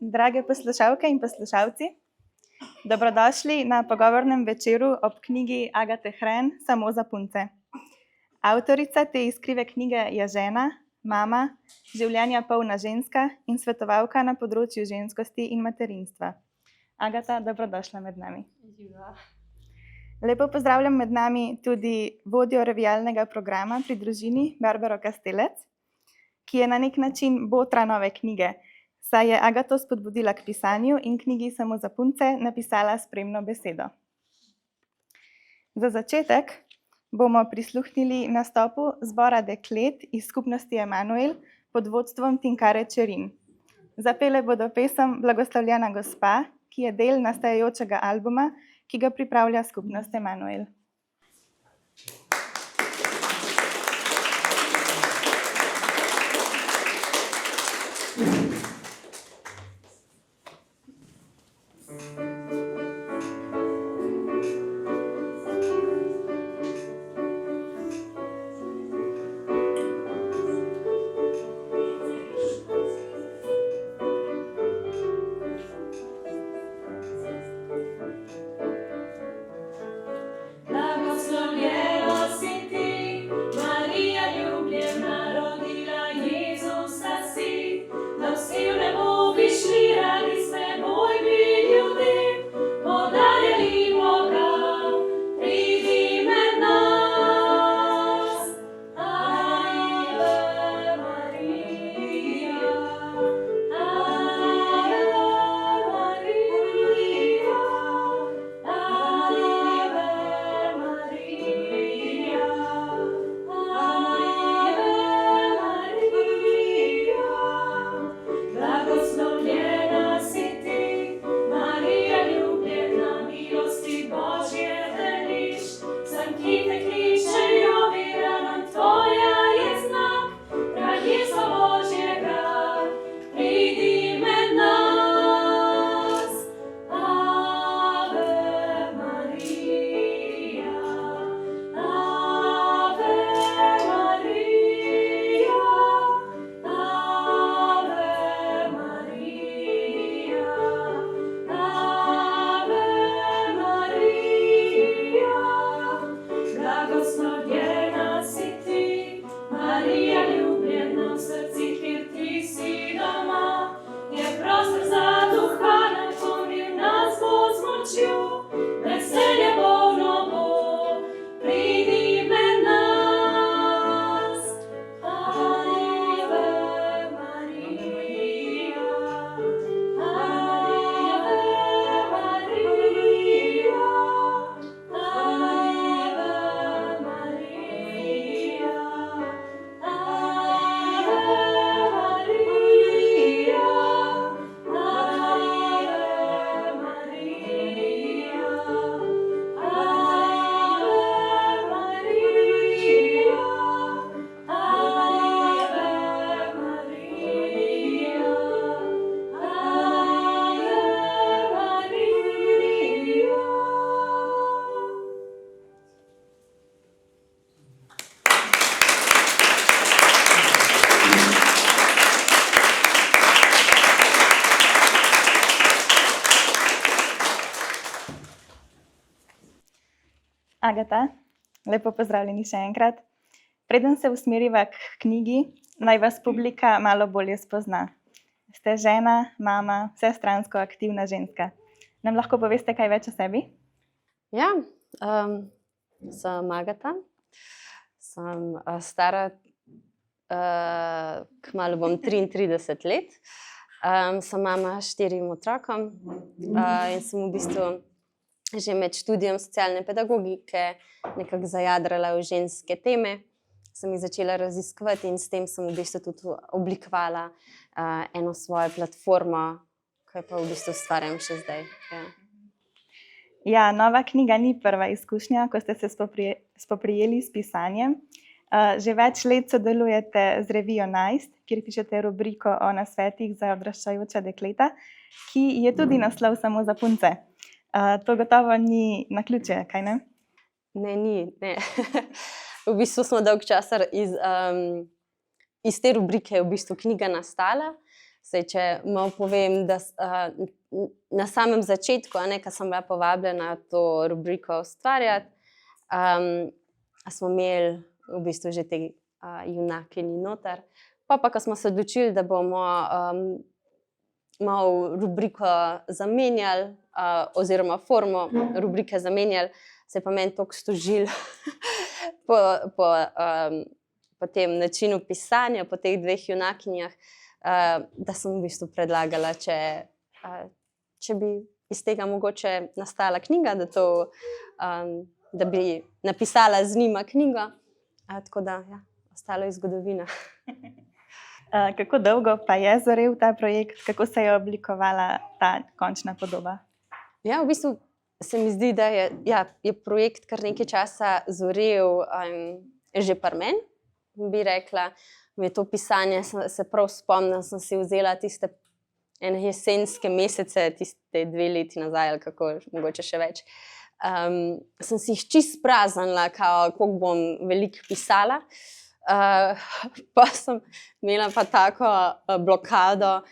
Drage poslušalke in poslušalci, dobrodošli na pogovornem večeru ob knjigi Agate Hren Samo za punce. Avtorica te iskrive knjige je žena, mama, življenja polna ženska in svetovalka na področju ženskosti in materinstva. Agata, dobrodošla med nami. Lepo pozdravljam med nami tudi vodjo revijalnega programa pri družini Barbaro Kastelec, ki je na nek način botra nove knjige, saj je Agato spodbudila k pisanju in knjigi Samo za punce napisala spremno besedo. Za začetek bomo prisluhnili nastopu zbora deklet iz skupnosti Emanuel pod vodstvom Tinkare Čerin. Zapele bodo pesem Blagoslovljena gospa, ki je del nastajajočega albuma, ki ga pripravlja skupnost Emanuel. Agata, lepo pozdravljeni še enkrat. Preden se usmeriva k knjigi, naj vas publika malo bolje spozna. Ste žena, mama, vsestransko aktivna ženska. Nam lahko poveste kaj več o sebi? Ja, sem Agata, sem stara, kmalu bom 33 let, sem mama 4 otrokom in sem v bistvu že med študijem socialne pedagogike nekako zajadrala v ženske teme, sem jih začela raziskovati in s tem sem v bistvu tudi oblikovala eno svojo platformo, ki pa v bistvu ustvarjam še zdaj. Ja, nova knjiga ni prva izkušnja, ko ste se spoprijeli s pisanjem. Že več let sodelujete z revijo Najst, kjer pišete rubriko o nasvetih za odraščajoča dekleta, ki je tudi naslov Samo za punce. To gotovo ni naključje, kaj ne? Ne, ni, ne. V bistvu smo dolgo časa iz te rubrike v bistvu knjiga nastala. Saj, če malo povem, da na samem začetku, ko sem bila povabljena to rubriko ustvarjati, smo imeli v bistvu že te junakinji noter. Pa, ko smo se odločili, da bomo malo rubriko zamenjali, oziroma formo rubrike zamenjali, se je pa meni toliko stožil po tem načinu pisanja, po teh dveh junakinjah, da sem v bistvu predlagala, če bi iz tega mogoče nastala knjiga, da bi napisala z njima knjigo. Tako da, ja, ostalo je zgodovina. Kako dolgo pa je zorel ta projekt? Kako se je oblikovala ta končna podoba? Ja, v bistvu se mi zdi, da je projekt kar nekaj časa zorel že pri meni, bi rekla. Mi je to pisanje, se prav spomnim, sem si vzela tiste ene jesenske mesece, tiste 2 leti nazaj, ali kako, mogoče še več. Sem si jih čisto spraznila, koliko bom veliko pisala. Pa sem imela pa tako blokado,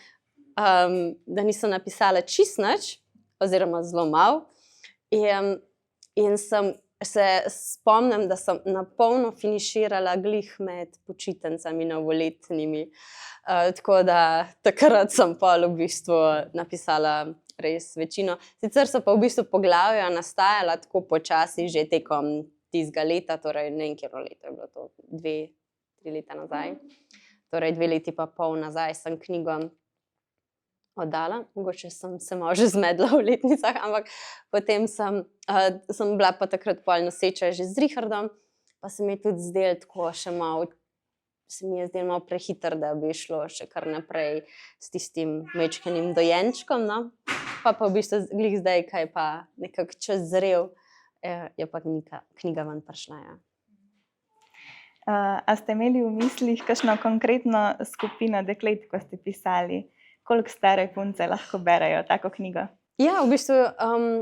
da nisem napisala čisto nič, oziroma zelo malo. In se spomnim, da sem na polno finiširala glih med počitnicami novoletnimi. Tako da takrat sem pol v bistvu napisala res večino. Sicer so pa v bistvu poglavja nastajala tako počasi že tekom tistega leta, torej ne vem, katero leto je bilo to, 2-3 leta nazaj. Torej 2 leti pa pol nazaj sem knjigo oddala. Mogoče sem se malo že zmedla v letnicah, ampak potem sem bila pa takrat pol noseča že z Richardom, pa se mi je tudi zdelo tako še malo, se mi je zdelo malo prehitro, da bi šlo še kar naprej s tistim majčkenim dojenčkom, no. Pa v bistvu glih zdaj, kaj pa nekako čas zrel, je pa knjiga ven prišla, ja. A ste imeli v mislih kakšno konkretno skupino deklet, ko ste pisali? Koliko stare punce lahko berejo tako knjigo? Ja, v bistvu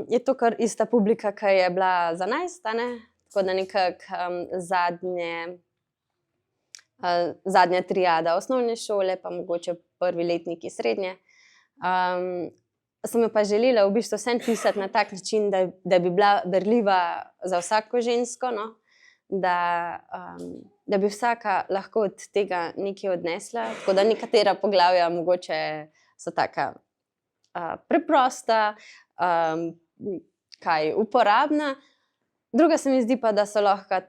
je to kar ista publika, ki je bila za nas, tako da nekako zadnja triada osnovne šole, pa mogoče prvi letniki srednje. Sem jo pa želela v bistvu vseeno pisati na tak način, da bi bila berljiva za vsako žensko, no? Da bi vsaka lahko od tega nekaj odnesla. Tako da nekatera poglavja mogoče so taka preprosta, kaj uporabna. Druga se mi zdi pa, da so lahko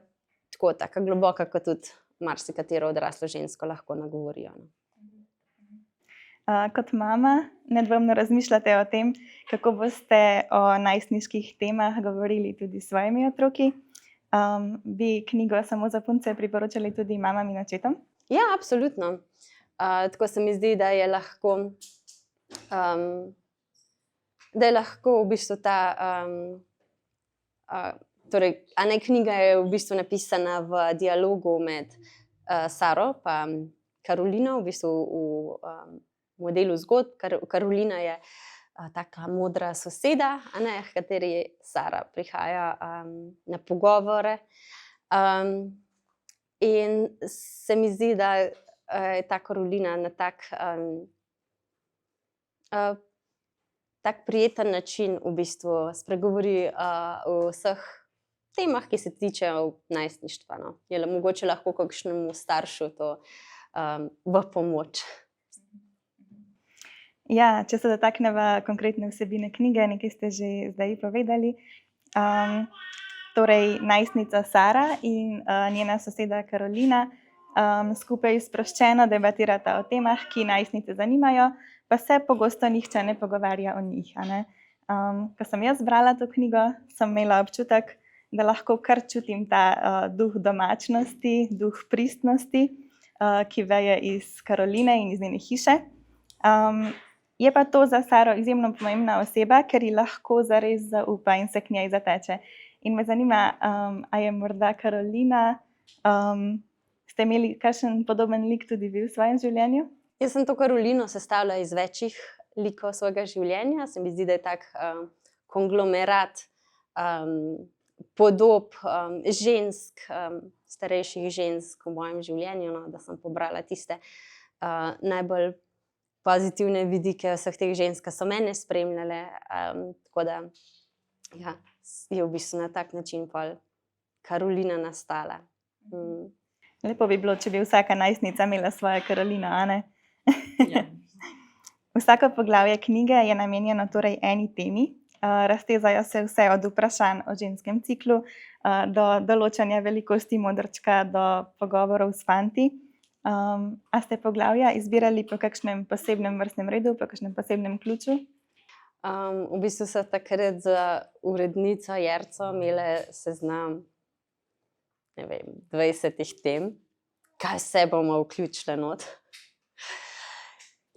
tako taka globoka, kot tudi marsikatero odraslo žensko lahko nagovorijo. Kot mama nedvomno razmišljate o tem, kako boste o najstniških temah govorili tudi s svojimi otroki. Bi knjigo Samo za punce priporočali tudi mamam in očetom? Ja, absolutno. Tako se mi zdi, da je lahko v bistvu ta torej, knjiga je v bistvu napisana v dialogu med Saro pa Karolino, v bistvu v modelu zgodb. Karolina je taka modra soseda, h kateri Sara prihaja na pogovore. In se mi zdi, da je ta Karolina na tak prijeten način v bistvu spregovori o vseh temah, ki se tičejo najstništva, no. Je mogoče lahko kakšnemu staršu to v pomoč. Ja, če se dotakneva konkretne vsebine knjige, nekaj ste že zdaj povedali. Torej, najstnica Sara in njena soseda Karolina skupaj sproščeno debatirata o temah, ki najstnice zanimajo, pa se pogosto nihče ne pogovarja o njih, a ne. Ko sem jaz brala to knjigo, sem imela občutek, da lahko kar čutim ta duh domačnosti, duh pristnosti, ki veje iz Karoline in iz njene hiše. Je pa to za Saro izjemno pomembna oseba, ker ji lahko zares zaupa in se k njej zateče. In me zanima, a je morda Karolina, ste imeli kakšen podoben lik tudi vi v svojem življenju? Jaz sem to Karolino sestavila iz večjih likov svojega življenja. Se mi zdi, da je tak konglomerat podob žensk, starejših žensk v mojem življenju, no, da sem pobrala tiste najbolj pozitivne vidike vseh teh žensk, ki so mene spremljale. Tako da ja, je v bistvu na tak način pol Karolina nastala. Lepo bi bilo, če bi vsaka najstnica imela svojo Karolino, a ne? Ja. Vsako poglavje knjige je namenjeno torej eni temi. Raztezajo se vse od vprašanj o ženskem ciklu do določanja velikosti modrčka, do pogovorov s fanti. A ste poglavja izbirali po kakšnem posebnem vrstnem redu, po kakšnem posebnem ključu? V bistvu so takrat za urednico Jerco imele seznam 20 tem, kaj vse bomo vključile not.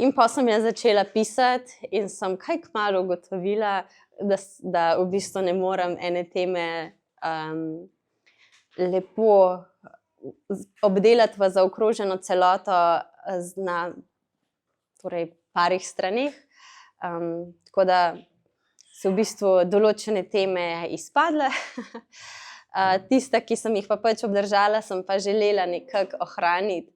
In pa sem jaz začela pisati in sem kaj kmalu ugotovila, da v bistvu ne morem ene teme lepo obdelati v zaokroženo celoto na torej parih straneh. Tako da so v bistvu določene teme izpadle. Tiste, ki sem jih pa pač obdržala, sem pa želela nekako ohraniti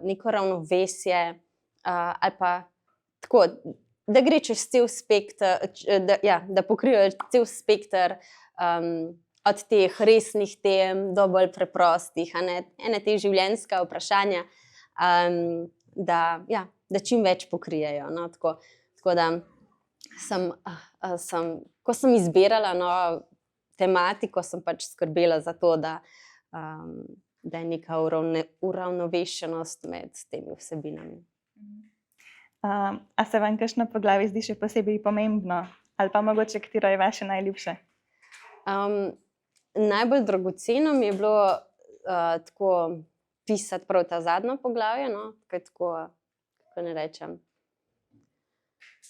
neko ravnovesje ali pa tako, da gre čez cel spekter, da pokrivajo cel spekter od teh resnih tem do bolj preprostih, ene te življenjska vprašanja, da čim več pokrijejo. No, tako da ko sem izbirala tematiko, sem pač skrbela za to, da je neka uravnovešenost med temi vsebinami. A se vam kakšno poglavje zdi še posebej pomembno? Ali pa mogoče, katero je vaše najljubše? Najbolj dragoceno mi je bilo tako pisati prav ta zadnjo poglavje, no, tako, kako ne rečem,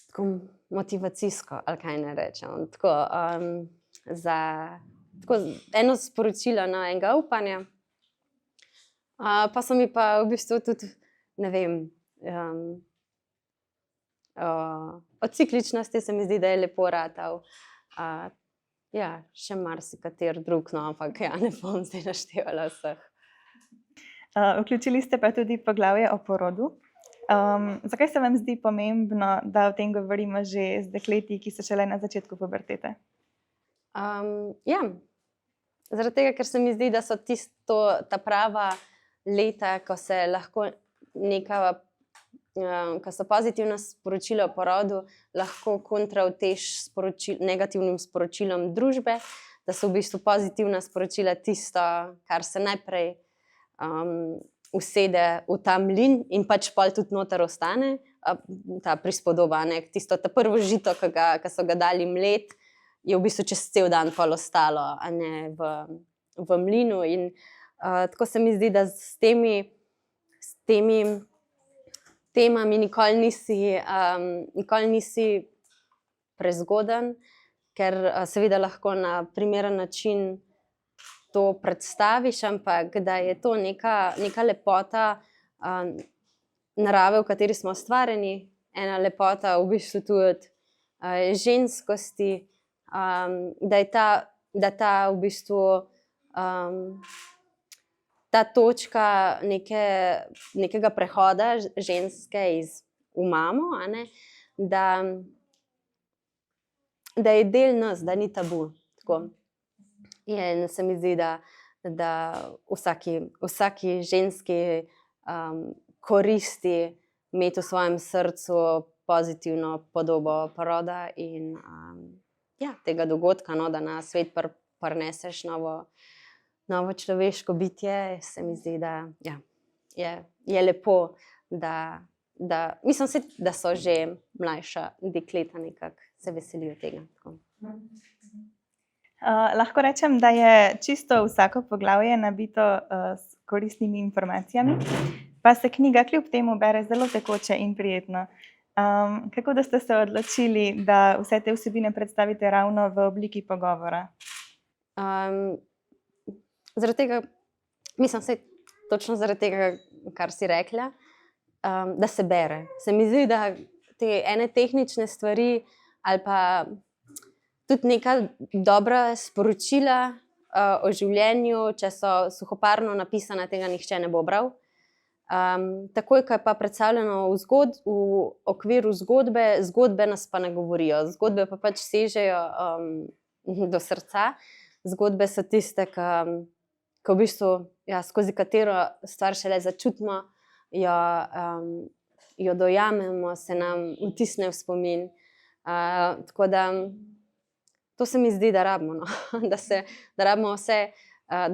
tako motivacijsko, ali kaj ne rečem, tako eno sporočilo, no, enega upanja. Pa so mi pa v bistvu tudi, ne vem, o cikličnosti se mi zdi, da je lepo ratal. Še marsikater drug, no, ampak ne bom zdaj naštevala vseh. Vključili ste pa tudi poglavje o porodu. Zakaj se vam zdi pomembno, da o tem govorimo že z dekleti, ki so šele na začetku pubertete? Zaradi tega, ker se mi zdi, da so ta prava leta, ko se lahko ko so pozitivna sporočila o porodu lahko kontrautež negativnim sporočilom družbe, da so v bistvu pozitivna sporočila tisto, kar se najprej usede v ta mlin in pač pol tudi noter ostane, ta prispodoba, tisto ta prvo žito, ki so ga dali mlet, je v bistvu čez cel dan pol ostalo, a ne v mlinu. In tako se mi zdi, da s temi temami nikoli nisi prezgoden, ker seveda lahko na primeren način to predstaviš, ampak da je to neka lepota narave, v kateri smo ustvarjeni, ena lepota v bistvu tudi ženskosti, da je ta v bistvu ta točka nekega prehoda ženske v mamo, da je del nas, da ni tabu. Tako. In se mi zdi, da vsaki ženski koristi imeti v svojem srcu pozitivno podobo poroda in tega dogodka, da na svet prineseš novo človeško bitje, se mi zdi, da je lepo, mislim, da so že mlajša dekleta nekako se veselijo tega. Lahko rečem, da je čisto vsako poglavje nabito s koristnimi informacijami, pa se knjiga kljub temu bere zelo tekoče in prijetno. Kako da ste se odločili, da vse te vsebine predstavite ravno v obliki pogovora? Zaradi tega, mislim, točno zaradi tega, kar si rekla, da se bere. Se mi zdi, da te ene tehnične stvari ali pa tudi neka dobra sporočila o življenju, če so suhoparno napisana, tega nihče ne bo bral. Takoj, ko je pa predstavljeno v okviru zgodbe, zgodbe nas pa ne govorijo. Zgodbe pa pač sežejo do srca. Zgodbe so tiste, ki v bistvu, skozi katero stvar šele začutimo, jo dojamemo, se nam vtisne v spomin. Tako da to se mi zdi, da rabimo, no? Da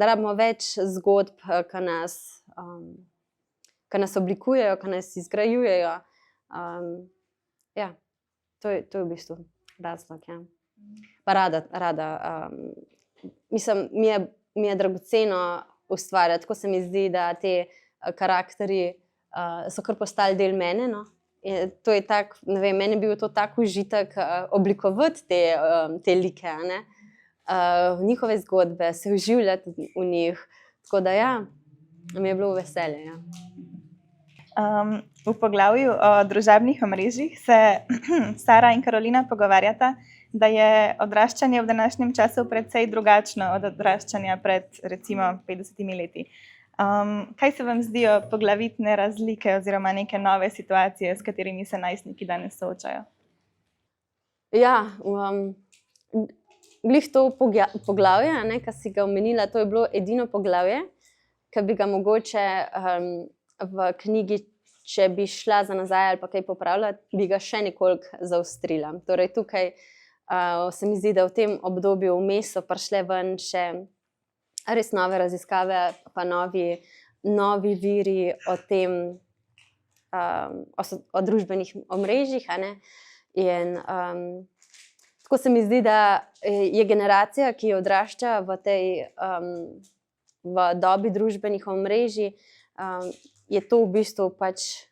rabimo več zgodb, ki nas oblikujejo, ki nas izgrajujejo. To je v bistvu razlog. Ja. Pa rada. Mislim, mi je dragoceno ustvarjati, tako se mi zdi, da te karakterji so kar postali del mene. No? To je tak, ne vem, meni je bil to tak užitek oblikovati te like, ne? Njihove zgodbe, se vživljati v njih. Tako da mi je bilo veselje. Ja. V poglavju o družabnih omrežjih se Sara in Karolina pogovarjata, da je odraščanje v današnjem času precej drugačno od odraščanja pred recimo 50 leti. Kaj se vam zdijo poglavitne razlike oziroma neke nove situacije, s katerimi se najstniki danes soočajo? Glih to poglavje, ki si ga omenila, to je bilo edino poglavje, ki bi ga mogoče v knjigi, če bi šla za nazaj ali pa kaj popravljati, bi ga še nekoliko zaostrila. Torej tukaj se mi zdi, da v tem obdobju vmes so prišle ven še res nove raziskave, pa novi viri o tem, o družbenih omrežjih. In tako se mi zdi, da je generacija, ki odrašča v dobi družbenih omrežij, je to v bistvu pač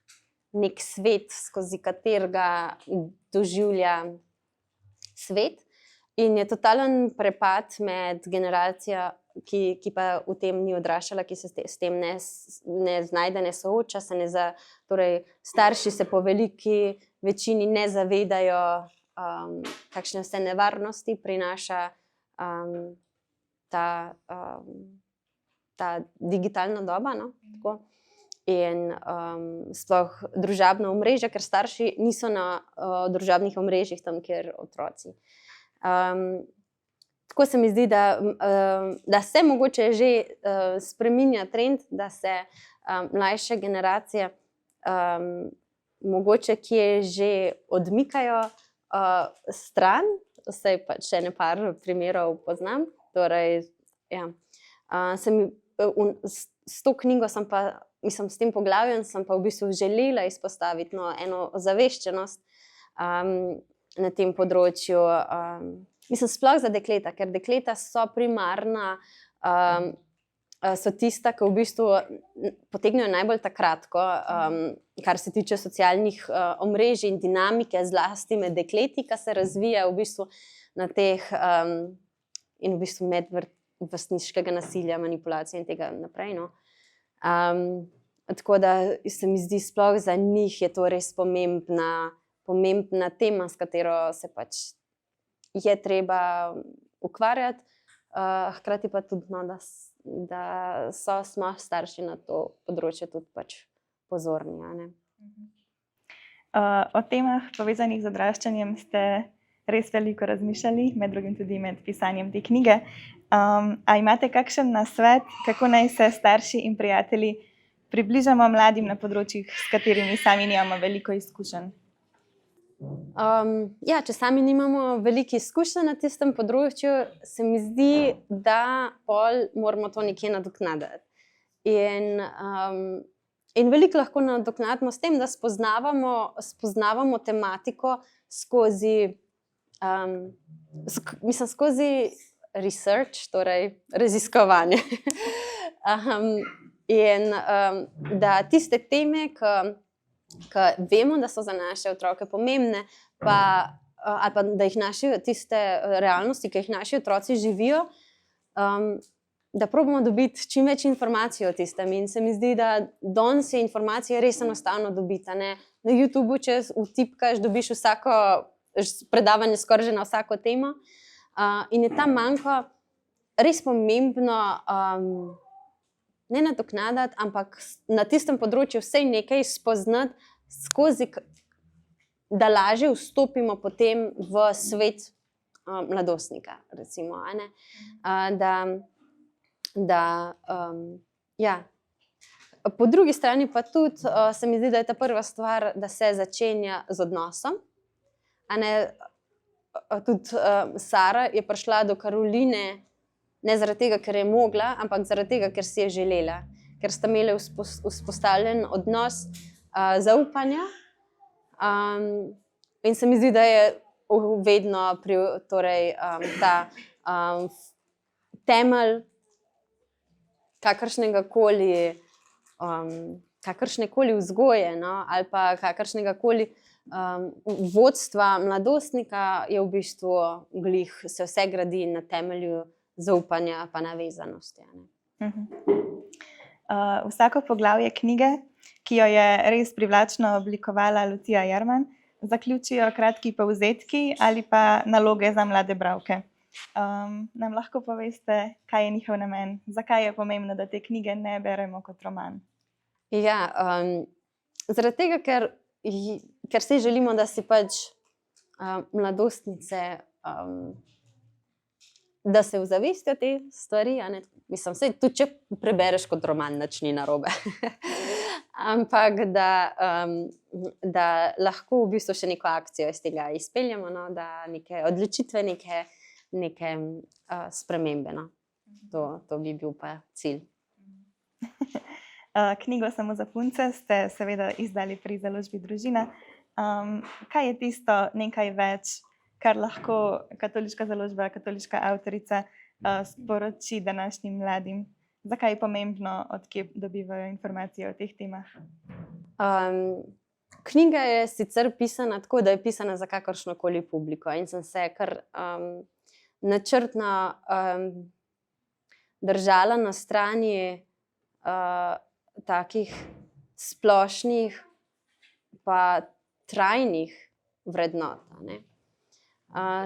nek svet, skozi katerega doživlja svet. In je totalen prepad med generacijo, ki pa v tem ni odraščala, ki se s tem ne znajde, ne sooča, torej starši se po veliki večini ne zavedajo, kakšne vse nevarnosti prinaša ta digitalna doba. No? Tako. In sploh družabna omrežja, ker starši niso na družabnih omrežjih tam, kjer otroci. Tako se mi zdi, da se mogoče že spreminja trend, da se mlajše generacije mogoče kje že odmikajo stran, vsaj pa še ne par primerov poznam. Torej, s to knjigo sem pa, mislim, s tem poglavjem sem pa v bistvu želela izpostaviti eno ozaveščenost na tem področju. Mislim, sploh za dekleta, ker dekleta so primarna, so tista, ki v bistvu potegnejo najbolj takrat, kar se tiče socialnih omrežij in dinamike, zlasti med dekleti, ki se razvija v bistvu na teh in v bistvu medvrstniškega nasilja, manipulacije in tega naprej. No. Tako da se mi zdi, sploh za njih je to res pomembna tema, s katero se pač je treba ukvarjati, hkrati pa tudi, da smo starši na to področje tudi pač pozorni. O temah povezanih z odraščanjem ste res veliko razmišljali, med drugim tudi med pisanjem te knjige. A imate kakšen nasvet, kako naj se starši in prijatelji približamo mladim na področjih, s katerimi sami nimamo veliko izkušenj? Če sami nimamo veliko izkušenj na tistem področju, se mi zdi, da pol moramo to nekje nadoknaditi. In veliko lahko nadoknadimo s tem, da spoznavamo tematiko skozi research, torej raziskovanje. In da tiste teme, ki vemo, da so za naše otroke pomembne, ali pa da tiste realnosti, ki jih naši otroci živijo, da probamo dobiti čim več informacij o tistem. In se mi zdi, da danes je informacije res enostavno dobiti. Na YouTubeu, če vtipkaš, dobiš vsako predavanje skoraj že na vsako temo. In je tam manjko res pomembno ne nadoknaditi, ampak na tistem področju vsej nekaj spoznati skozi, da lažje vstopimo potem v svet mladostnika, recimo, a ne? Ja. Po drugi strani pa tudi se mi zdi, da je ta prva stvar, da se začenja z odnosom. A ne, tudi Sara je prišla do Karoline ne zaradi tega, ker je mogla, ampak zaradi tega, ker si je želela. Ker sta imeli vzpostavljen odnos zaupanja. In se mi zdi, da je vedno torej, ta temelj kakršnekoli vzgoje, no, ali pa kakršnegakoli vodstva mladostnika je v bistvu glih, se vse gradi na temelju zaupanja pa navezanosti. Vsako poglavje knjige, ki jo je res privlačno oblikovala Lucija Jerman, zaključijo kratki povzetki ali pa naloge za mlade bralke. Nam lahko poveste, kaj je njihov namen, zakaj je pomembno, da te knjige ne beremo kot roman? Ja, zaradi tega, ker si želimo, da si pač mladostnice, da se ozavestijo te stvari, a ne? Mislim, saj tudi če prebereš kot roman, nič ni narobe. Ampak da lahko v bistvu še neko akcijo iz tega izpeljemo, no? Da neke odločitve, neke spremembe, no? To bi bil pa cilj. Knjigo Samo za punce ste seveda izdali pri založbi Družina. Kaj je tisto nekaj več, kar lahko katoliška založba, katoliška avtorica sporoči današnjim mladim? Zakaj je pomembno, od kje dobivajo informacije o teh temah? Knjiga je sicer pisana tako, da je pisana za kakršnokoli publiko in sem se kar načrtno držala na strani takih splošnih pa trajnih vrednot, ne.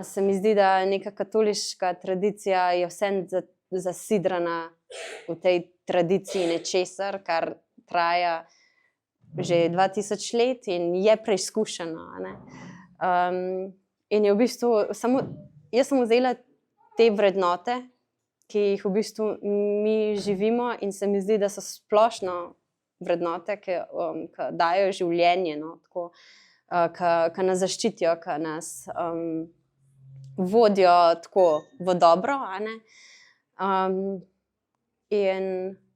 Se mi zdi, da neka katoliška tradicija je vseeno zasidrana v tej tradiciji nečesar, kar traja že 2000 let in je preizkušeno, ne. In je v bistvu jaz sem vzela te vrednote, ki jih v bistvu mi živimo, in se mi zdi, da so splošno vrednote, ki dajo življenje, no, tako, ki nas zaščitijo, ki nas vodijo tako v dobro, a ne. In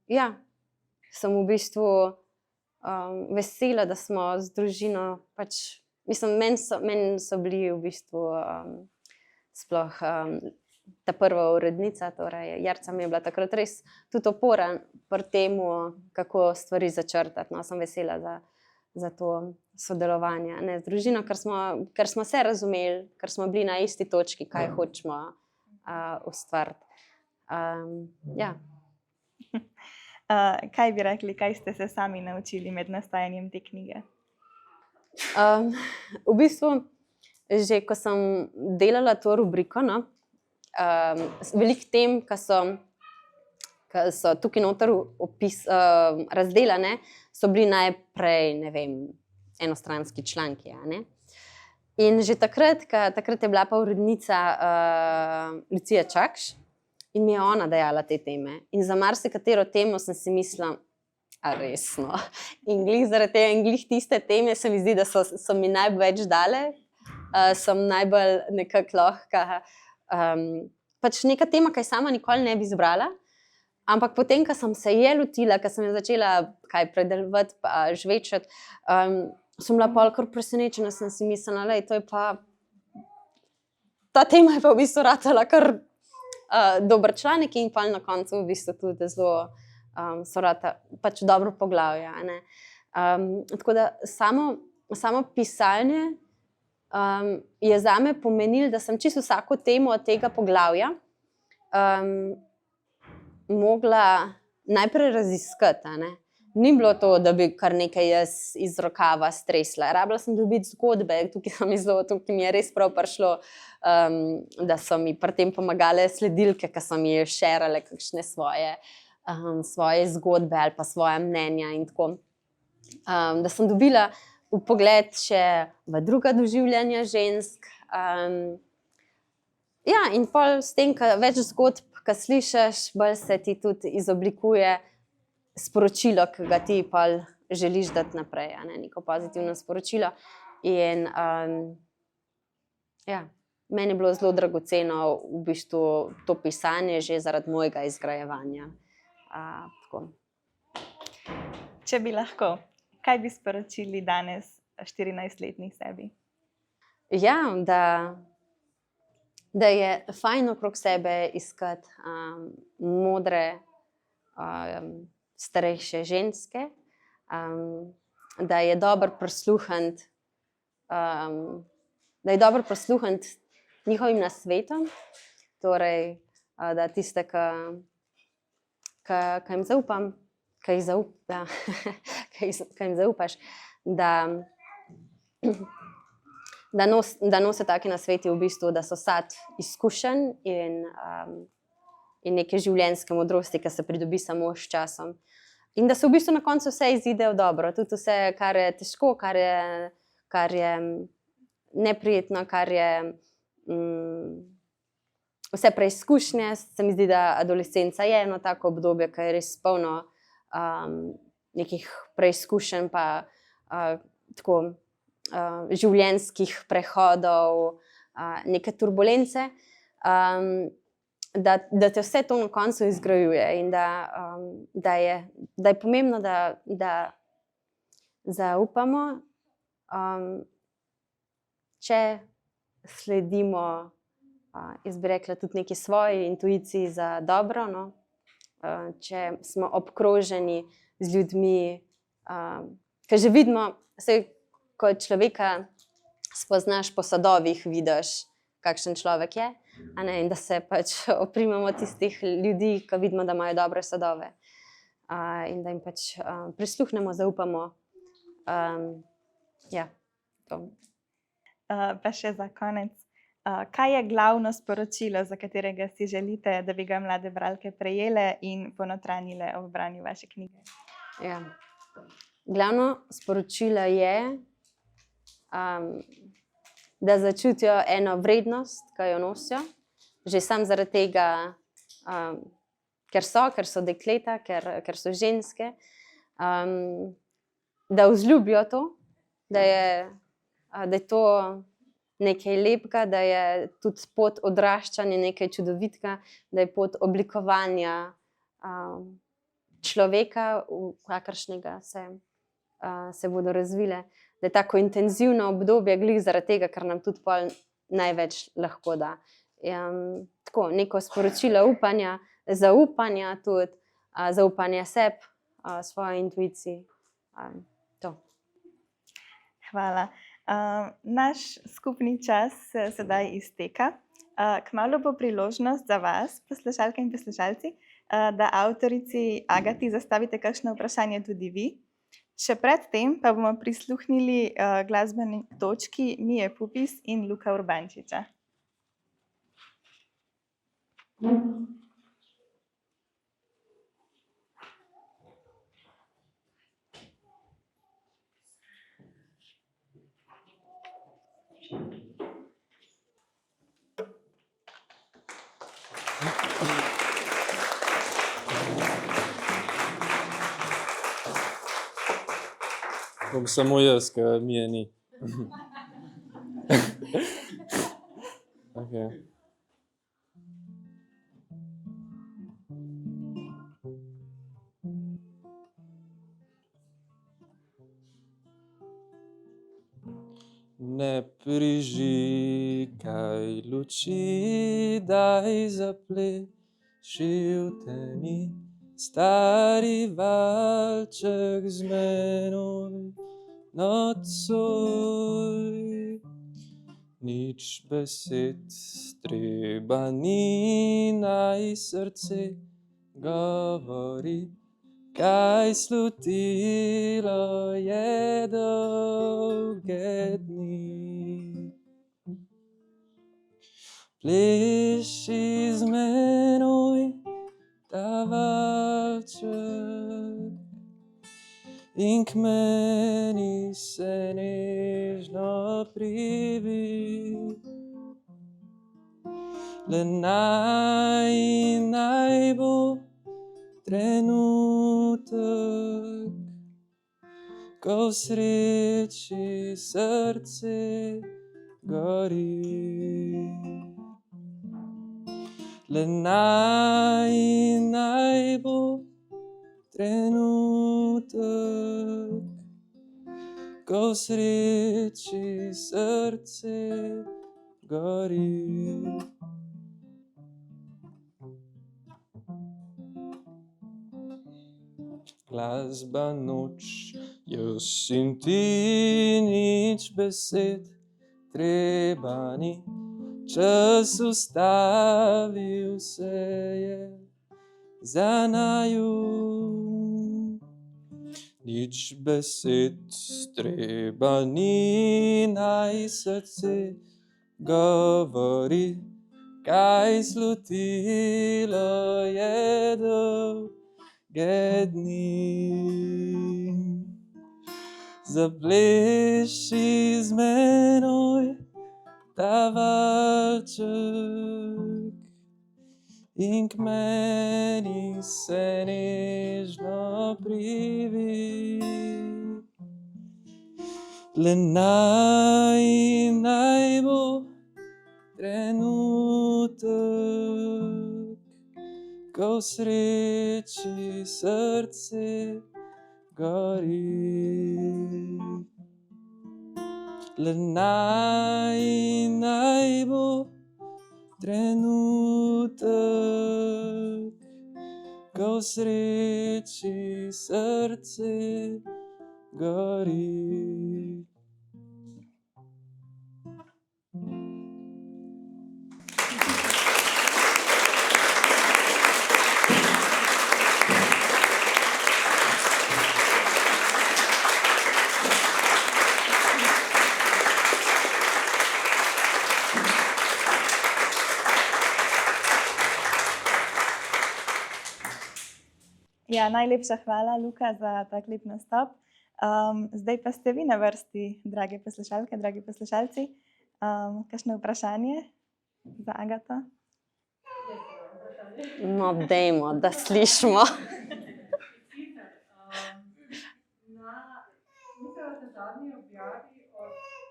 ja, sem v bistvu vesela, da smo z družino pač, mislim, meni so bili v bistvu sploh ta prva urednica, torej Jerca, mi je bila takrat res tudi opora pri temu, kako stvari začrtati, no, sem vesela za to sodelovanje, ne, z družino, ker smo se razumeli, ker smo bili na isti točki, kaj hočemo ustvariti. Ja. Kaj bi rekli, kaj ste se sami naučili med nastajanjem te knjige? V bistvu, že ko sem delala to rubriko, no, veliko tem, ki so tukaj noter razdelane, so bili najprej, ne vem, enostranski članki, a ne. In že takrat je bila pa urednica Lucija Čakš in mi je ona dajala te teme. In za marsikatero temo sem si mislila, a resno. In glih zaradi tega in glih tiste teme se mi zdi, da so mi največ dale, sem najbolj nekako lahko, pač neka tema, ki sama nikoli ne bi izbrala, ampak potem, ko sem se je lotila, ko sem jo začela kaj predelovati pa žvečati, sem bila pol kar presenečena, sem si mislila, lej, to je pa, ta tema je pa v bistvu ratala kar dober članek in pa na koncu v bistvu tudi zelo so rata pač dobro poglavje, a ne. Tako da samo pisanje je zame pomenilo, da sem čisto vsako temo od tega poglavja mogla najprej raziskati, a ne. Ni bilo to, da bi kar nekaj jaz iz rokava stresla. Rabila sem dobiti zgodbe, tukaj mi je res prav prišlo, da so mi pri tem pomagale sledilke, ki so mi šerale kakšne svoje svoje zgodbe ali pa svoje mnenja in tako. Da sem dobila vpogled še v druga doživljanja žensk. Ja, in pol s tem, ko več zgodb, ko slišiš, bolj se ti tudi izoblikuje sporočilo, ki ga ti pol želiš dati naprej, neko pozitivno sporočilo. In ja, meni je bilo zelo dragoceno v bistvu to pisanje že zaradi mojega izgrajevanja. Tako. Če bi lahko, kaj bi sporočili danes 14-letni sebi? Ja, da je fajn okrog sebe iskati modre, starejše ženske, da je dobro prisluhniti njihovim nasvetom, torej, da tiste, ki jim zaupam, ki jim zaupaš, da nose taki nasveti v bistvu, da so sad izkušenj in neke življenjske modrosti, ki se pridobi samo s časom. In da se v bistvu na koncu vse izide v dobro, tudi vse, kar je težko, kar je neprijetno, kar je vse preizkušnje. Se mi zdi, da adolescenca je eno tako obdobje, ki je res polno nekih preizkušenj pa tako življenjskih prehodov, neke turbulence, da te vse to na koncu izgrajuje in da je pomembno, da zaupamo, če sledimo, jaz bi rekla, tudi neki svoji intuiciji za dobro, no? Če smo obkroženi z ljudmi, ker že vidimo, ko človeka spoznaš po sadovih, vidiš, kakšen človek je, in da se pač oprimemo tistih ljudi, ki vidimo, da imajo dobre sadove, in da jim pač prisluhnemo, zaupamo. Ja, to. Pa še za konec, kaj je glavno sporočilo, za katerega si želite, da bi ga mlade bralke prejele in ponotranjile ob branju vaše knjige? Ja. Glavno sporočilo je, da začutijo eno vrednost, ki jo nosijo, že samo zaradi tega, ker so dekleta, ker so ženske, da vzljubijo to, da je to nekaj lepega, da je tudi pot odraščanja nekaj čudovitega, da je pot oblikovanja človeka, v kakršnega se bodo razvile, da je tako intenzivno obdobje glih zaradi tega, ker nam tudi pol največ lahko da. Tako, neko sporočilo upanja, zaupanja tudi, zaupanja sebi, svoji intuiciji. To. Hvala. Naš skupni čas se sedaj izteka. Kmalu bo priložnost za vas, poslušalke in poslušalci, da avtorici Agati zastavite kakšno vprašanje tudi vi. Še pred tem pa bomo prisluhnili glasbeni točki Mije Pupis in Luka Urbančiča. Bom samo jaz, ker Mije ni. Okay. Ne prižigaj luči, daj zapleši v temi, stari valček z menoj nocoj. Nič besed treba ni, naj srce govori, kaj slutilo je dolge dni. Pleši z menoj, ta valček in k meni se nežno privi. Le naj bo trenutek, ko v sreči srce gori. Le naj bo trenutek, ko v sreči srce gori. Glasba noč, jaz in ti, nič besed treba ni. Čas ustavil se je za naju. Nič besed treba ni, naj srce govori, kaj slutilo je dolge dni. Zapleši z menoj ta valček in k meni se nežno privi. Le naj bo trenutek, ko v sreči srce gori. Le naj bo trenutek, ko v sreči srce gori. Ja, najlepša hvala, Luka, za tak lep nastop. Zdaj pa ste vi na vrsti, drage poslušalke, dragi poslušalci. Kakšno vprašanje za Agato? No, dajmo, da slišimo. Mislim, da zadnji objavi,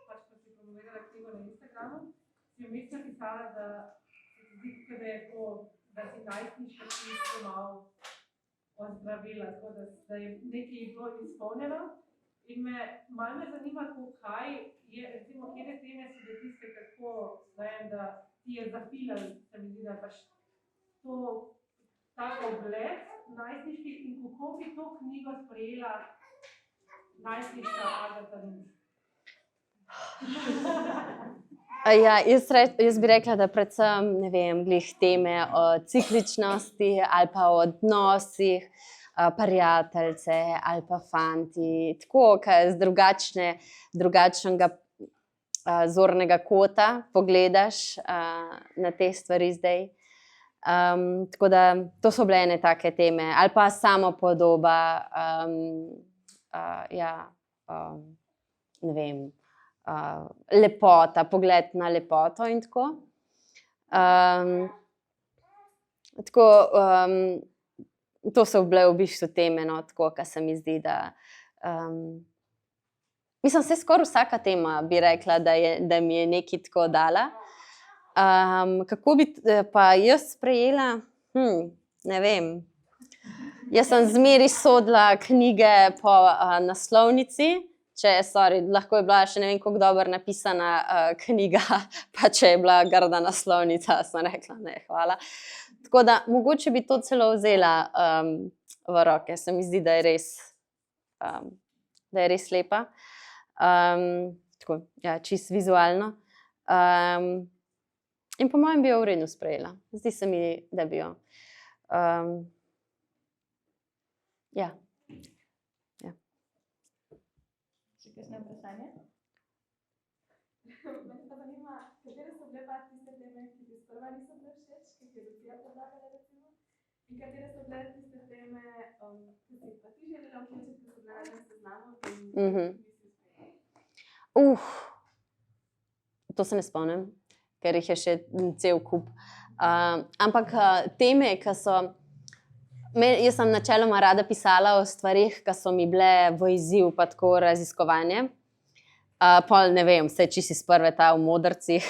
pač ko si promovirala knjigo na Instagramu, si vmes napisala, da se ti zdi, da je to, da si najstniška pismo malo ozdravila, tako da je nekaj bilo izpolnjeno. In malo me zanima, kaj je, recimo, kjere teme so da tiste, kako, da ti je zafilal, se mi zdi, da pač to tako ogled najstniški in kako bi to knjigo sprejela najstniška Agata Linč. Ja, jaz bi rekla, da predvsem, ne vem, glih teme o cikličnosti ali pa o odnosih, prijateljce ali pa fanti, tako, kaj z drugačnega zornega kota pogledaš na te stvari zdaj. Tako da to so bile ene take teme, ali pa samopodoba, ne vem, lepota, pogled na lepoto in tako. To so bile v bistvu teme, no, tako, kar se mi zdi, da mislim, saj skoraj vsaka tema bi rekla, da mi je nekaj tako dala. Kako bi pa jaz sprejela? Ne vem. Jaz sem zmeraj sodila knjige po naslovnici, lahko je bila še ne vem koliko dobro napisana knjiga, pa če je bila grda naslovnica, sem rekla ne, hvala. Tako da mogoče bi to celo vzela v roke, se mi zdi, da je res lepa. Tako, ja, čisto vizualno. In po mojem bi jo v redu sprejela. Zdi se mi, da bi jo. Ja. Še kakšno vprašanje? Mene pa zanima, katere so bile pa tiste teme, ki ti sprva niso bile všeč, ki ti je Lucija predlagala, recimo? In katere so bile tiste teme, ki si pa ti želela vključiti, ki so bile na tem seznamu in nisi uspela? To se ne spomnim, ker jih je še cel kup. Ampak teme, ki so... Jaz sem načeloma rada pisala o stvarih, ki so mi bile v izziv, pa tako raziskovanje. Pol ne vem, vse čisto iz prve ta v modrcih,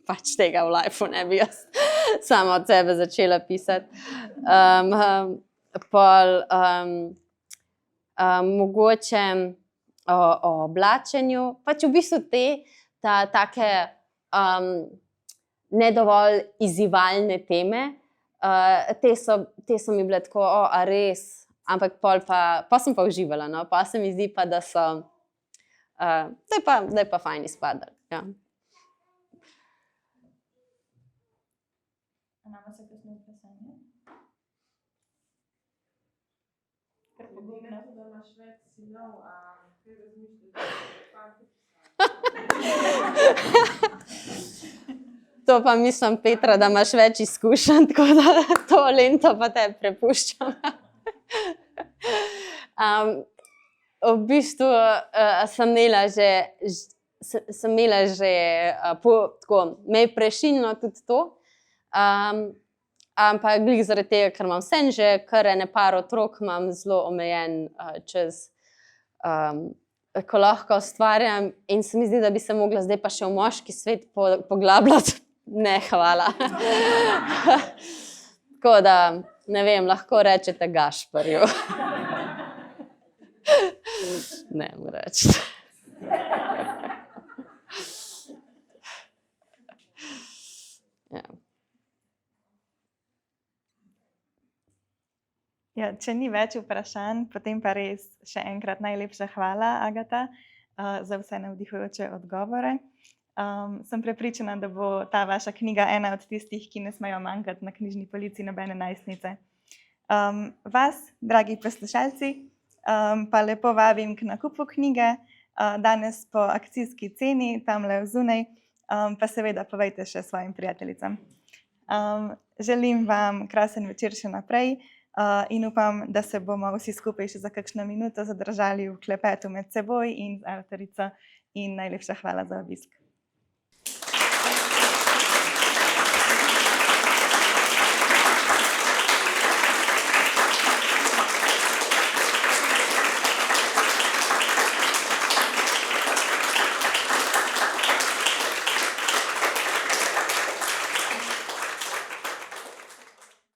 pač tega v lifeu ne bi jaz sama od sebe začela pisati. Pol mogoče o oblačenju, pač v bistvu take ne dovolj izzivalne teme, te so mi bile tako, a res, ampak pol pa sem pa uživala, no, pa se mi zdi pa, da so, da je pa fajn izpadalo, ja. Imamo še kakšno vprašanje? Ker pogubno. Da imaš več sinov, kaj razmišljaš, To pa mislim, Petra, da imaš več izkušenj, tako da to lento pa te prepuščam. V bistvu sem imela že tako, me je prešinilo tudi to, ampak glih zaradi tega, ker imam vseeno že kar ene par otrok, imam zelo omejen čas, ko lahko ustvarjam in se mi zdi, da bi se mogla zdaj pa še v moški svet poglabljati. Ne, hvala. Tako da, ne vem, lahko rečete Gašperju. Ne, mu rečete. Ja. Ja, če ni več vprašanj, potem pa res še enkrat najlepša hvala, Agata, za vse navdihujoče odgovore. Sem prepričana, da bo ta vaša knjiga ena od tistih, ki ne smejo manjkati na knjižni polici nobene najstnice. Vas, dragi poslušalci, pa lepo vabim k nakupu knjige, danes po akcijski ceni, tamle zunaj, pa seveda povejte še svojim prijateljicam. Želim vam krasen večer še naprej in upam, da se bomo vsi skupaj še za kakšno minuto zadržali v klepetu med seboj in z avtorico in najlepša hvala za obisk.